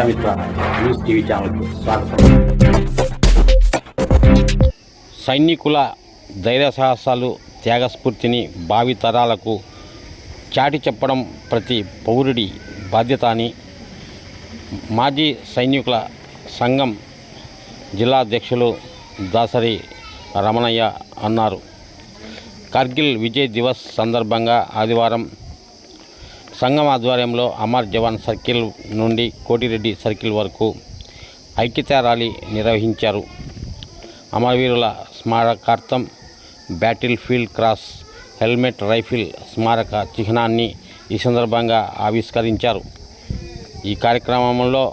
Prajamitra news TV ఛానల్కు స్వాగతం. సైనికుల ధైర్య సాహసాలు, త్యాగస్ఫూర్తిని భావి తరాలకు చాటి చెప్పడం ప్రతి పౌరుడి బాధ్యత అని మాజీ సైనికుల సంఘం జిల్లా అధ్యక్షులు దాసరి రమణయ్య అన్నారు. కార్గిల్ విజయ్ దివస్ సందర్భంగా ఆదివారం సంఘం ఆధ్వర్యంలో అమర్ జవాన్ సర్కిల్ నుండి కోటిరెడ్డి సర్కిల్ వరకు ఐక్యతా ర్యాలీ నిర్వహించారు. అమరవీరుల స్మారకార్థం battlefield cross, helmet, rifle స్మారక చిహ్నాన్ని ఈ సందర్భంగా ఆవిష్కరించారు. ఈ కార్యక్రమంలో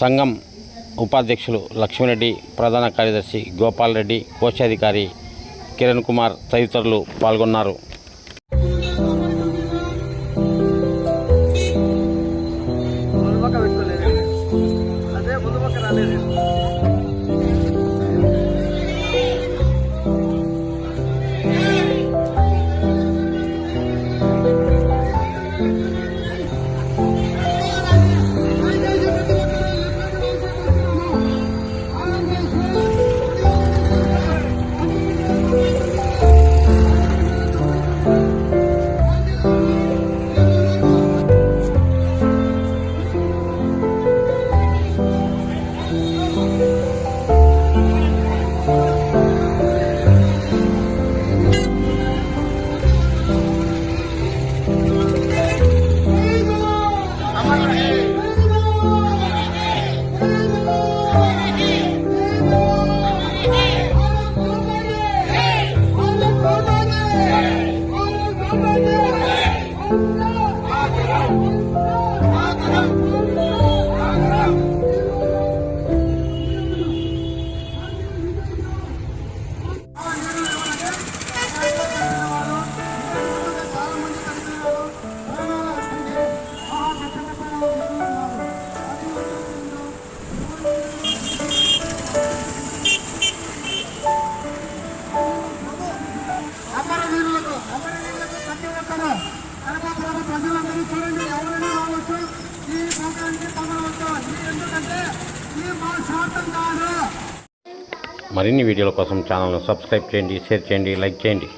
సంఘం ఉపాధ్యక్షులు లక్ష్మీరెడ్డి, ప్రధాన కార్యదర్శి గోపాల్ రెడ్డి, కోశాధికారి కిరణ్ కుమార్ తదితరులు పాల్గొన్నారు. ప్రజలందరూ చూడండి, ఎవరైనా రావచ్చు ఈ ప్రోగ్రాంకి తమరవచ్చు. ఎందుకంటే ఈ మా శాతం కాదు. మరిన్ని వీడియోల కోసం ఛానల్ను సబ్స్క్రైబ్ చేయండి, షేర్ చేయండి, లైక్ చేయండి.